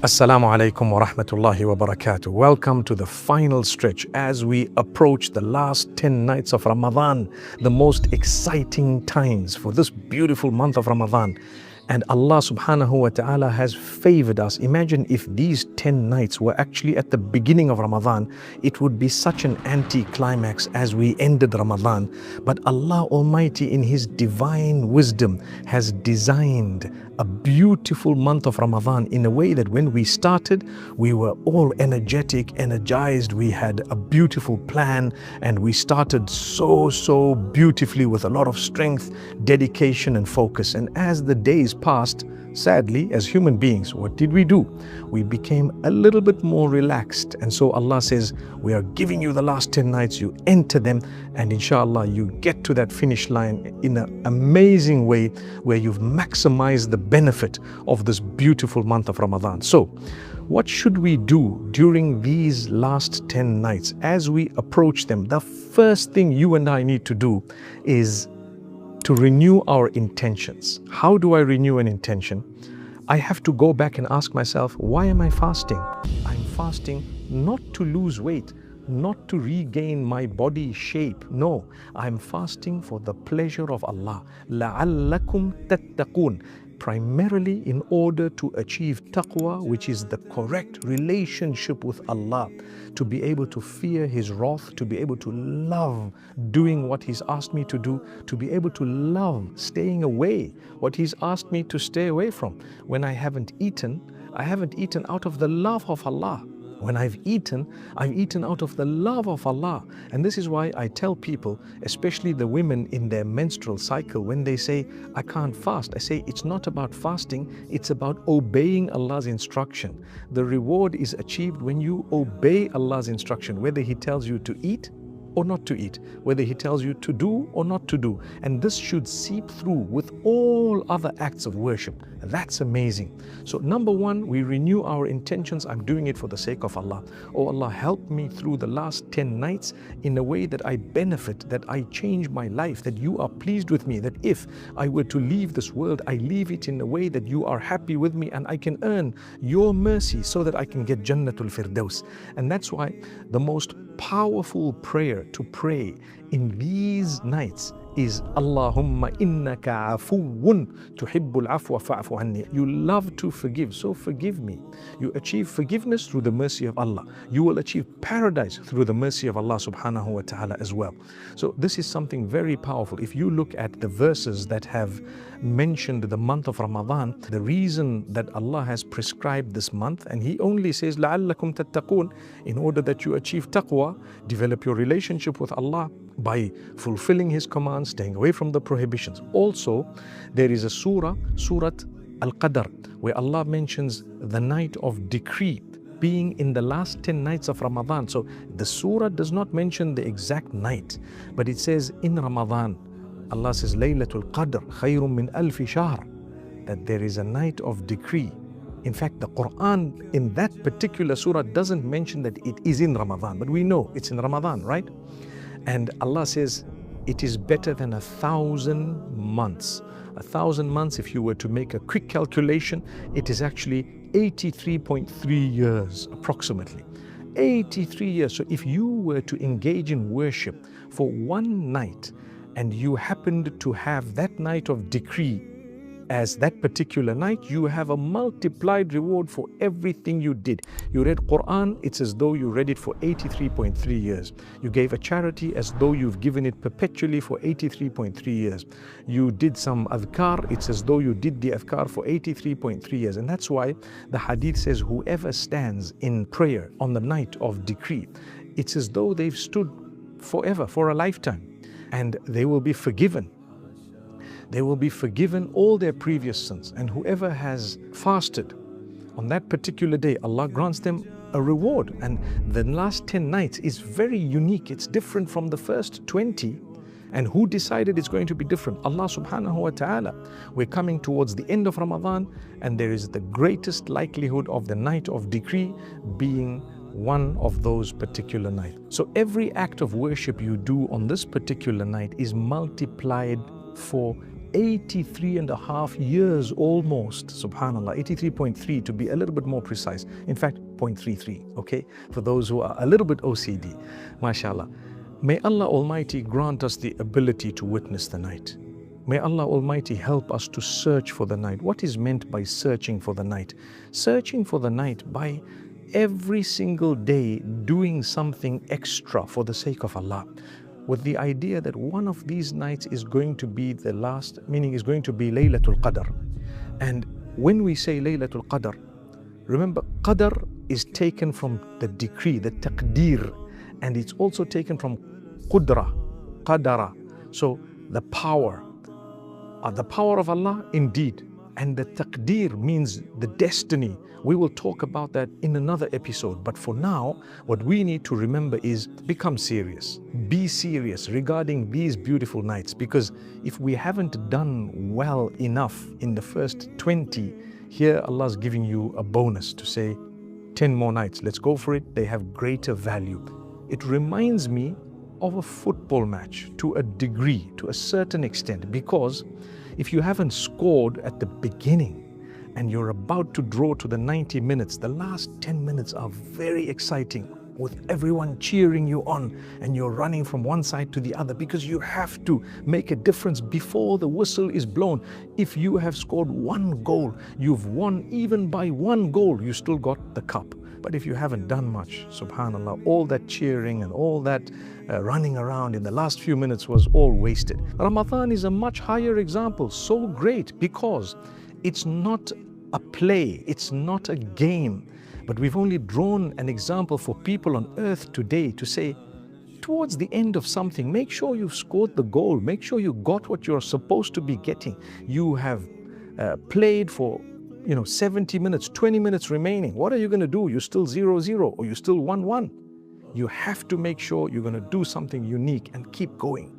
Assalamu alaikum wa rahmatullahi wa barakatuh. Welcome to the final stretch as we approach the last 10 nights of Ramadan, the most exciting times for this beautiful month of Ramadan. And Allah subhanahu wa ta'ala has favored us. Imagine if these 10 nights were actually at the beginning of Ramadan, it would be such an anti-climax as we ended Ramadan. But Allah Almighty in His divine wisdom has designed a beautiful month of Ramadan in a way that when we started, we were all energetic, energized. We had a beautiful plan and we started so beautifully with a lot of strength, dedication and focus. And as the days passed, sadly, as human beings, what did we do? We became a little bit more relaxed. And so Allah says, we are giving you the last 10 nights, you enter them, and inshallah, you get to that finish line in an amazing way where you've maximized the benefit of this beautiful month of Ramadan. So, what should we do during these last 10 nights as we approach them? The first thing you and I need to do is to renew our intentions. How do I renew an intention? I have to go back and ask myself, why am I fasting? I'm fasting not to lose weight, not to regain my body shape. No, I'm fasting for the pleasure of Allah. لَعَلَّكُمْ تَتَّقُونَ. Primarily in order to achieve taqwa, which is the correct relationship with Allah, to be able to fear His wrath, to be able to love doing what He's asked me to do, to be able to love staying away what He's asked me to stay away from. When I haven't eaten out of the love of Allah. When I've eaten out of the love of Allah. And this is why I tell people, especially the women in their menstrual cycle, when they say, I can't fast, I say, it's not about fasting, it's about obeying Allah's instruction. The reward is achieved when you obey Allah's instruction, whether He tells you to eat or not to eat, whether He tells you to do or not to do. And this should seep through with all other acts of worship. That's amazing. So number one, we renew our intentions. I'm doing it for the sake of Allah. Oh Allah, help me through the last 10 nights in a way that I benefit, that I change my life, that you are pleased with me, that if I were to leave this world, I leave it in a way that you are happy with me and I can earn your mercy so that I can get Jannatul Firdaus. And that's why the most powerful prayer to pray in these nights is Allahumma innaka afuwun tuhibbul afwa fa'fu anni. You love to forgive, so forgive me. You achieve forgiveness through the mercy of Allah. You will achieve paradise through the mercy of Allah subhanahu wa ta'ala as well. So this is something very powerful. If you look at the verses that have mentioned the month of Ramadan, the reason that Allah has prescribed this month, and He only says لَعَلَّكُمْ تَتَّقُونَ, in order that you achieve taqwa, develop your relationship with Allah by fulfilling His commands, staying away from the prohibitions. Also, there is a surah, Surat Al-Qadr, where Allah mentions the night of decree being in the last 10 nights of Ramadan. So the surah does not mention the exact night, but it says in Ramadan, Allah says, Laylatul Qadr khayrun min alfi shahr, that there is a night of decree. In fact, the Quran in that particular surah doesn't mention that it is in Ramadan, but we know it's in Ramadan, right? And Allah says, it is better than 1,000 months. 1,000 months, if you were to make a quick calculation, it is actually 83.3 years approximately. 83 years. So if you were to engage in worship for one night and you happened to have that night of decree as that particular night, you have a multiplied reward for everything you did. You read Quran, it's as though you read it for 83.3 years. You gave a charity as though you've given it perpetually for 83.3 years. You did some adhkar, it's as though you did the adhkar for 83.3 years. And that's why the hadith says, whoever stands in prayer on the night of decree, it's as though they've stood forever, for a lifetime, and they will be forgiven. They will be forgiven all their previous sins. And whoever has fasted on that particular day, Allah grants them a reward. And the last 10 nights is very unique. It's different from the first 20. And who decided it's going to be different? Allah subhanahu wa ta'ala. We're coming towards the end of Ramadan, and there is the greatest likelihood of the night of decree being one of those particular nights. So every act of worship you do on this particular night is multiplied for 83 and a half years almost, subhanallah, 83.3 to be a little bit more precise. In fact, 0.33, okay? For those who are a little bit OCD, mashallah. May Allah Almighty grant us the ability to witness the night. May Allah Almighty help us to search for the night. What is meant by searching for the night? Searching for the night by every single day doing something extra for the sake of Allah, with the idea that one of these nights is going to be the last, meaning is going to be Laylatul Qadr. And when we say Laylatul Qadr, remember Qadr is taken from the decree, the taqdeer, and it's also taken from Qudra, Qadara. So the power of Allah indeed. And the taqdeer means the destiny. We will talk about that in another episode. But for now, what we need to remember is become serious. Be serious regarding these beautiful nights. Because if we haven't done well enough in the first 20, here Allah's giving you a bonus to say 10 more nights. Let's go for it. They have greater value. It reminds me of a football match to a degree, to a certain extent, because if you haven't scored at the beginning and you're about to draw to the 90 minutes, the last 10 minutes are very exciting with everyone cheering you on and you're running from one side to the other because you have to make a difference before the whistle is blown. If you have scored one goal, you've won. Even by one goal, you still got the cup. But if you haven't done much, subhanallah, all that cheering and all that running around in the last few minutes was all wasted. Ramadan is a much higher example, so great, because it's not a play, it's not a game, but we've only drawn an example for people on earth today to say, towards the end of something, make sure you've scored the goal, make sure you got what you're supposed to be getting. You have played for 70 minutes, 20 minutes remaining. What are you going to do? You're still 0-0 or you're still 1-1. You have to make sure you're going to do something unique and keep going,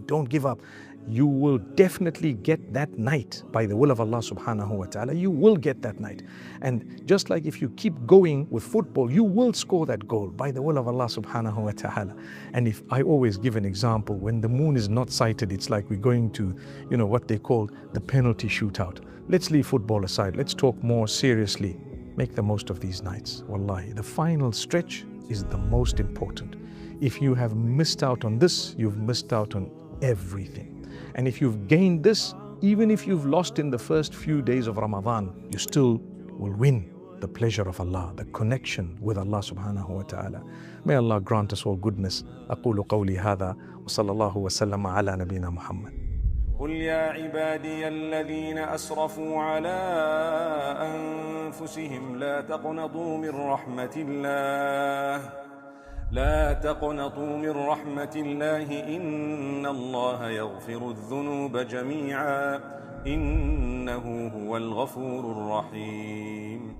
don't give up. You will definitely get that night by the will of Allah subhanahu wa ta'ala. You will get that night. And just like if you keep going with football, you will score that goal by the will of Allah subhanahu wa ta'ala. And if I always give an example, when the moon is not sighted, it's like we're going to, what they call the penalty shootout. Let's leave football aside. Let's talk more seriously. Make the most of these nights. Wallahi, the final stretch is the most important. If you have missed out on this, you've missed out on everything. And if you've gained this, even if you've lost in the first few days of Ramadan, you still will win the pleasure of Allah, the connection with Allah subhanahu wa ta'ala. May Allah grant us all goodness. أقول قولي هذا وصلى الله وسلم على نبينا محمد. قل يا عبادي الذين أسرفوا على أنفسهم لا تقنطوا من رحمة الله إن الله يغفر الذنوب جميعا إنه هو الغفور الرحيم.